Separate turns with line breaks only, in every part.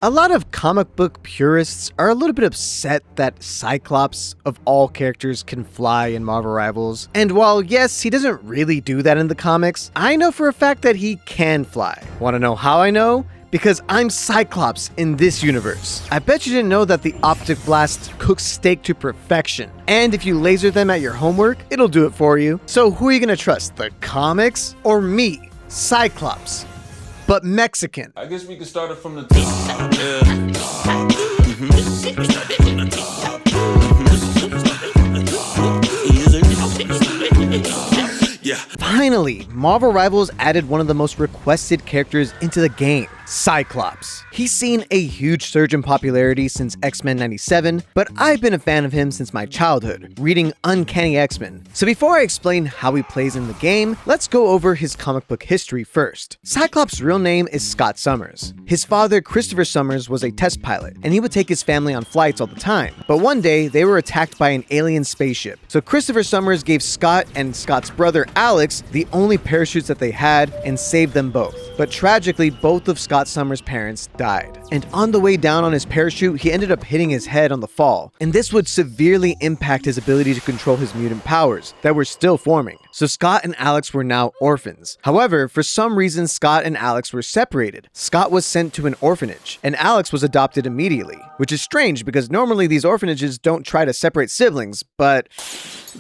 A lot of comic book purists are a little bit upset that Cyclops, of all characters, can fly in Marvel Rivals. And while yes, he doesn't really do that in the comics, I know for a fact that he can fly. Want to know how I know? Because I'm Cyclops in this universe. I bet you didn't know that the optic blast cooks steak to perfection. And if you laser them at your homework, it'll do it for you. So who are you gonna trust, the comics or me, Cyclops? But Mexican.
I guess we can start it from the top. Yeah.
Finally, Marvel Rivals added one of the most requested characters into the game, Cyclops. He's seen a huge surge in popularity since X-Men 97, but I've been a fan of him since my childhood, reading Uncanny X-Men. So before I explain how he plays in the game, let's go over his comic book history first. Cyclops' real name is Scott Summers. His father, Christopher Summers, was a test pilot, and he would take his family on flights all the time. But one day, they were attacked by an alien spaceship. So Christopher Summers gave Scott and Scott's brother, Alex, the only parachutes that they had and saved them both. But tragically, both of Scott Summers' parents died. And on the way down on his parachute, he ended up hitting his head on the fall. And this would severely impact his ability to control his mutant powers that were still forming. So Scott and Alex were now orphans. However, for some reason, Scott and Alex were separated. Scott was sent to an orphanage, and Alex was adopted immediately, which is strange because normally these orphanages don't try to separate siblings, but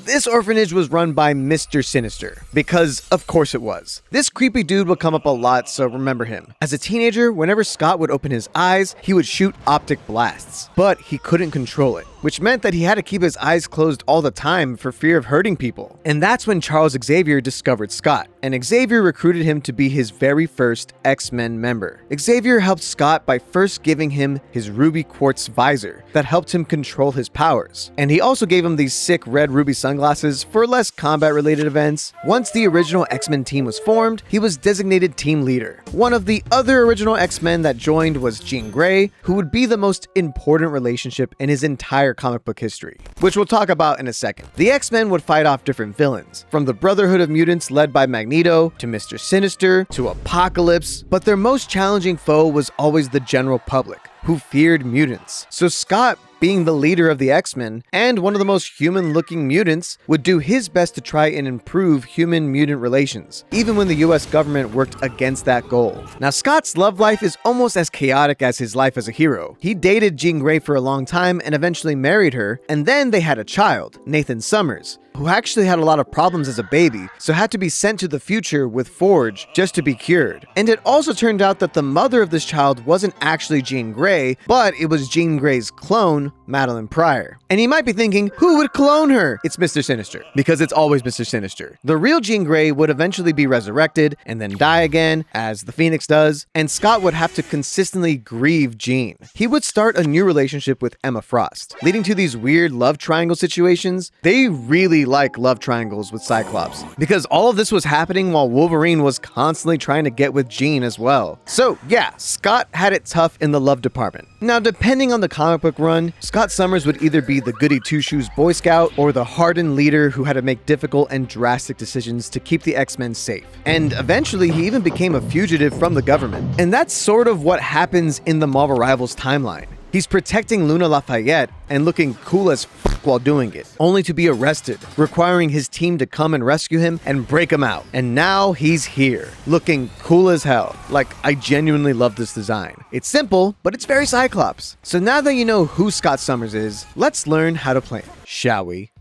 this orphanage was run by Mr. Sinister, because of course it was. This creepy dude would come up a lot, so remember him. As a teenager, whenever Scott would open his eyes, he would shoot optic blasts, but he couldn't control it, which meant that he had to keep his eyes closed all the time for fear of hurting people. And that's when Charles Xavier discovered Scott, and Xavier recruited him to be his very first X-Men member. Xavier helped Scott by first giving him his ruby quartz visor that helped him control his powers. And he also gave him these sick red ruby sunglasses for less combat-related events. Once the original X-Men team was formed, he was designated team leader. One of the other original X-Men that joined was Jean Grey, who would be the most important relationship in his entire comic book history, which we'll talk about in a second. The X-Men would fight off different villains, from the Brotherhood of Mutants led by Magneto, to Mr. Sinister, to Apocalypse, but their most challenging foe was always the general public, who feared mutants. So Scott, being the leader of the X-Men, and one of the most human-looking mutants, would do his best to try and improve human-mutant relations, even when the US government worked against that goal. Now, Scott's love life is almost as chaotic as his life as a hero. He dated Jean Grey for a long time and eventually married her, and then they had a child, Nathan Summers, who actually had a lot of problems as a baby, so had to be sent to the future with Forge just to be cured. And it also turned out that the mother of this child wasn't actually Jean Grey, but it was Jean Grey's clone, Madeline Pryor. And you might be thinking, who would clone her? It's Mr. Sinister, because it's always Mr. Sinister. The real Jean Grey would eventually be resurrected and then die again, as the Phoenix does, and Scott would have to consistently grieve Jean. He would start a new relationship with Emma Frost, leading to these weird love triangle situations. They really like love triangles with Cyclops, because all of this was happening while Wolverine was constantly trying to get with Jean as well. So yeah, Scott had it tough in the love department. Now, depending on the comic book run, Scott Summers would either be the goody two-shoes Boy Scout or the hardened leader who had to make difficult and drastic decisions to keep the X-Men safe. And eventually, he even became a fugitive from the government. And that's sort of what happens in the Marvel Rivals timeline. He's protecting Luna Lafayette and looking cool as f*** while doing it, only to be arrested, requiring his team to come and rescue him and break him out. And now he's here, looking cool as hell. Like, I genuinely love this design. It's simple, but it's very Cyclops. So now that you know who Scott Summers is, let's learn how to play him, shall we?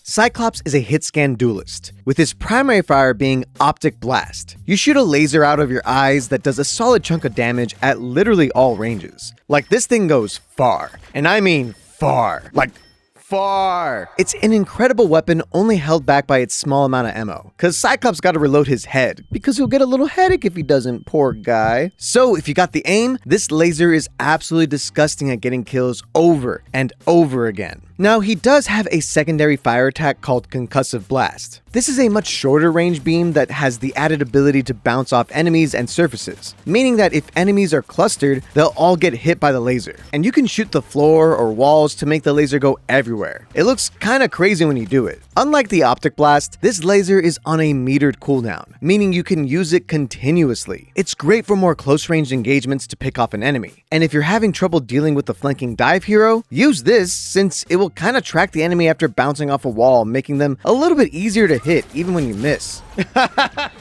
Cyclops is a hit-scan duelist, with his primary fire being Optic Blast. You shoot a laser out of your eyes that does a solid chunk of damage at literally all ranges. Like, this thing goes far, and I mean far. Like, far. It's an incredible weapon only held back by its small amount of ammo, cause Cyclops gotta reload his head, because he'll get a little headache if he doesn't, poor guy. So if you got the aim, this laser is absolutely disgusting at getting kills over and over again. Now, he does have a secondary fire attack called Concussive Blast. This is a much shorter range beam that has the added ability to bounce off enemies and surfaces, meaning that if enemies are clustered, they'll all get hit by the laser. And you can shoot the floor or walls to make the laser go everywhere. It looks kinda crazy when you do it. Unlike the Optic Blast, this laser is on a metered cooldown, meaning you can use it continuously. It's great for more close range engagements to pick off an enemy. And if you're having trouble dealing with the flanking dive hero, use this since it will kinda track the enemy after bouncing off a wall, making them a little bit easier to hit even when you miss.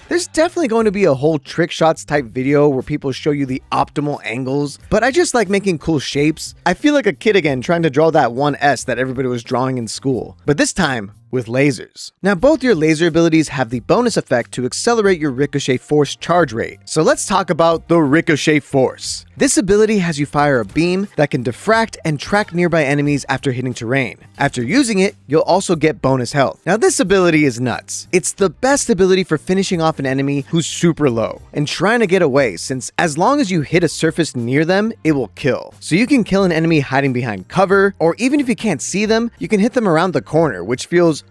There's definitely going to be a whole trick shots type video where people show you the optimal angles, but I just like making cool shapes. I feel like a kid again trying to draw that one S that everybody was drawing in school, but this time with lasers. Now, both your laser abilities have the bonus effect to accelerate your ricochet force charge rate. So let's talk about the ricochet force. This ability has you fire a beam that can diffract and track nearby enemies after hitting terrain. After using it, you'll also get bonus health. Now, this ability is nuts. It's the best ability for finishing off an enemy who's super low and trying to get away, since as long as you hit a surface near them, it will kill. So you can kill an enemy hiding behind cover, or even if you can't see them, you can hit them around the corner, which feels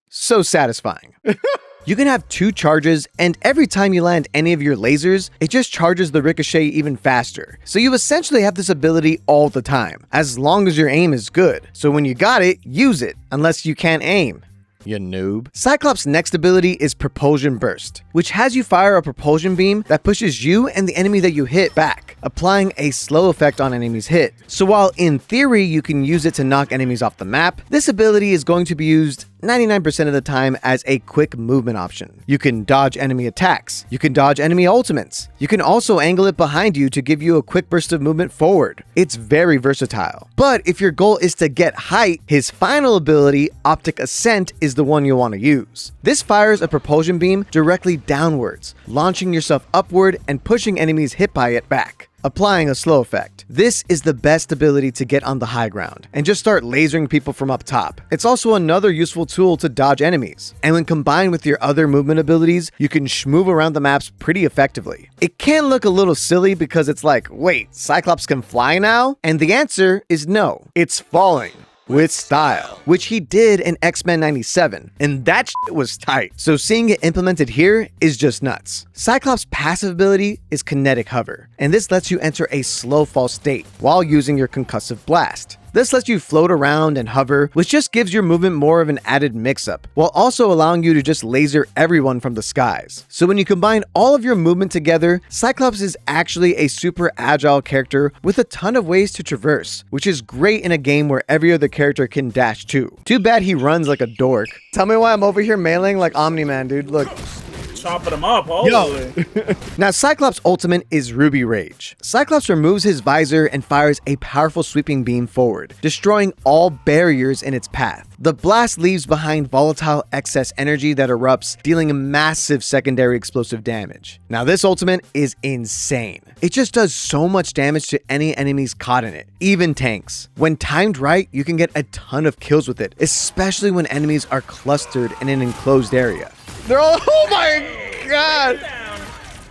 so satisfying. You can have 2 charges, and every time you land any of your lasers, it just charges the ricochet even faster. So you essentially have this ability all the time, as long as your aim is good. So when you got it, use it, unless you can't aim. You noob. Cyclops' next ability is Propulsion Burst, which has you fire a propulsion beam that pushes you and the enemy that you hit back, applying a slow effect on enemies hit. So while in theory you can use it to knock enemies off the map, this ability is going to be used 99% of the time as a quick movement option. You can dodge enemy attacks. You can dodge enemy ultimates. You can also angle it behind you to give you a quick burst of movement forward. It's very versatile. But if your goal is to get height, his final ability, Optic Ascent, is the one you'll want to use. This fires a propulsion beam directly downwards, launching yourself upward and pushing enemies hit by it back, applying a slow effect. This is the best ability to get on the high ground and just start lasering people from up top. It's also another useful tool to dodge enemies, and when combined with your other movement abilities, you can move around the maps pretty effectively. It can look a little silly because it's like, wait, Cyclops can fly now? And the answer is no, it's falling with style, which he did in X-Men 97, and that shit was tight. So seeing it implemented here is just nuts. Cyclops' passive ability is Kinetic Hover, and this lets you enter a slow fall state while using your Concussive Blast. This lets you float around and hover, which just gives your movement more of an added mix-up, while also allowing you to just laser everyone from the skies. So when you combine all of your movement together, Cyclops is actually a super agile character with a ton of ways to traverse, which is great in a game where every other character can dash too. Too bad he runs like a dork. Tell me why I'm over here mailing like Omni-Man, dude. Look.
Chopping them up, holy.
Now, Cyclops' ultimate is Ruby Rage. Cyclops removes his visor and fires a powerful sweeping beam forward, destroying all barriers in its path. The blast leaves behind volatile excess energy that erupts, dealing massive secondary explosive damage. Now, this ultimate is insane. It just does so much damage to any enemies caught in it, even tanks. When timed right, you can get a ton of kills with it, especially when enemies are clustered in an enclosed area. They're all, oh my god!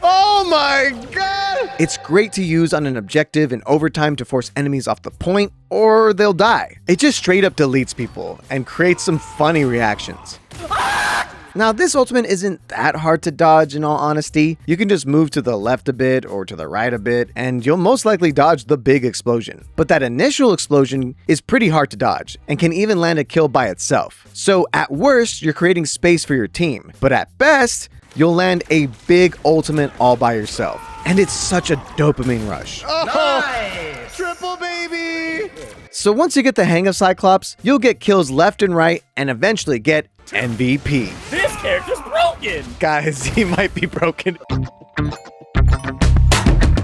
Oh my god! It's great to use on an objective in overtime to force enemies off the point, or they'll die. It just straight up deletes people and creates some funny reactions. Now, this ultimate isn't that hard to dodge in all honesty. You can just move to the left a bit or to the right a bit, and you'll most likely dodge the big explosion. But that initial explosion is pretty hard to dodge, and can even land a kill by itself. So at worst, you're creating space for your team, but at best, you'll land a big ultimate all by yourself. And it's such a dopamine rush. Oh, nice! Triple baby! So once you get the hang of Cyclops, you'll get kills left and right, and eventually get MVP.
This character's broken!
Guys, he might be broken.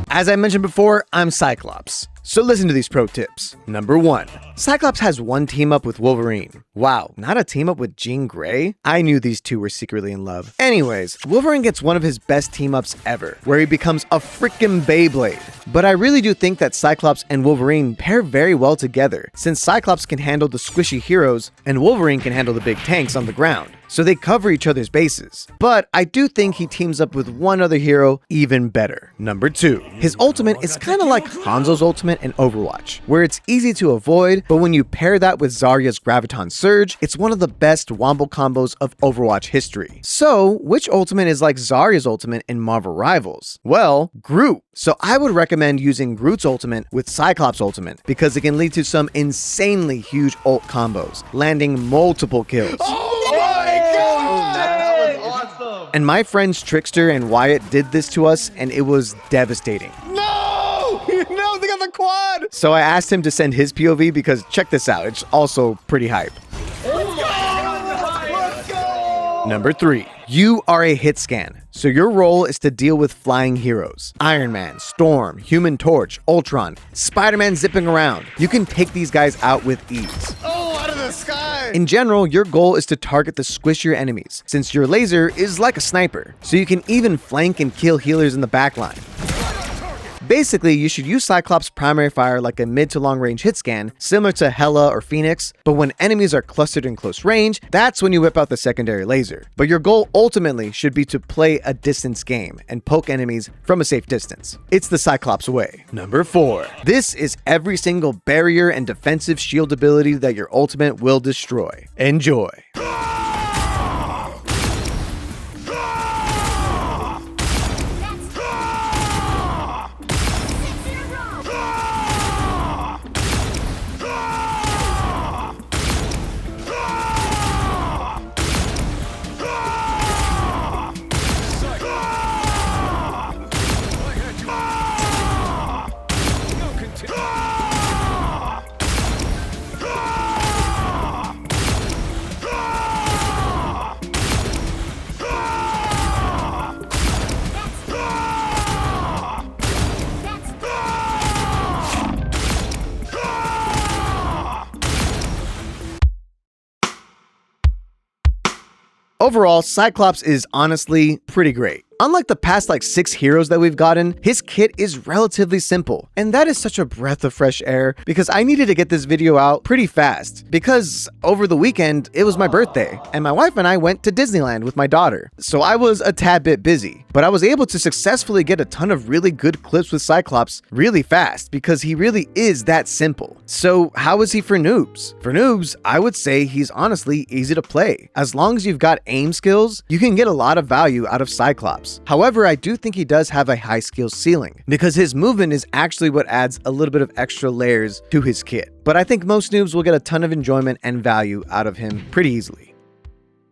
As I mentioned before, I'm Cyclops. So listen to these pro tips. Number 1, Cyclops has one team up with Wolverine. Wow, not a team up with Jean Grey? I knew these two were secretly in love. Anyways, Wolverine gets one of his best team ups ever, where he becomes a freaking Beyblade. But I really do think that Cyclops and Wolverine pair very well together, since Cyclops can handle the squishy heroes and Wolverine can handle the big tanks on the ground. so they cover each other's bases. But I do think he teams up with one other hero even better. Number 2. His ultimate is kind of like Hanzo's ultimate in Overwatch, where it's easy to avoid, but when you pair that with Zarya's Graviton Surge, it's one of the best wombo combos of Overwatch history. So, which ultimate is like Zarya's ultimate in Marvel Rivals? Well, Groot. So I would recommend using Groot's ultimate with Cyclops' ultimate because it can lead to some insanely huge ult combos, landing multiple kills.
Oh my god! That was awesome!
And my friends Trickster and Wyatt did this to us, and it was devastating.
No! No, they got the quad!
So I asked him to send his POV because check this out, it's also pretty hype.
Let's go!
Number 3. You are a hit scan, so your role is to deal with flying heroes. Iron Man, Storm, Human Torch, Ultron, Spider-Man zipping around. You can take these guys out with ease.
Oh, out of the sky!
In general, your goal is to target the squishier enemies, since your laser is like a sniper, so you can even flank and kill healers in the backline. Basically, you should use Cyclops' primary fire like a mid to long range hit scan, similar to Hela or Phoenix, but when enemies are clustered in close range, that's when you whip out the secondary laser. But your goal ultimately should be to play a distance game and poke enemies from a safe distance. It's the Cyclops way. Number 4. This is every single barrier and defensive shield ability that your ultimate will destroy. Enjoy. Overall, Cyclops is honestly pretty great. Unlike the past 6 heroes that we've gotten, his kit is relatively simple, and that is such a breath of fresh air because I needed to get this video out pretty fast because over the weekend, it was my birthday, and my wife and I went to Disneyland with my daughter. So I was a tad bit busy, but I was able to successfully get a ton of really good clips with Cyclops really fast because he really is that simple. So how is he for noobs? For noobs, I would say he's honestly easy to play. As long as you've got aim skills, you can get a lot of value out of Cyclops. However, I do think he does have a high skill ceiling because his movement is actually what adds a little bit of extra layers to his kit. But I think most noobs will get a ton of enjoyment and value out of him pretty easily.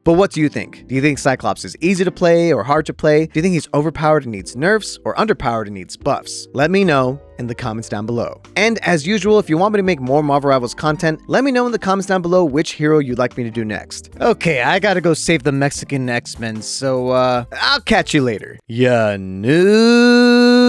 But what do you think? Do you think Cyclops is easy to play or hard to play? Do you think he's overpowered and needs nerfs or underpowered and needs buffs? Let me know in the comments down below. And as usual, if you want me to make more Marvel Rivals content, let me know in the comments down below which hero you'd like me to do next. Okay, I gotta go save the Mexican X-Men, so I'll catch you later. Ya noob.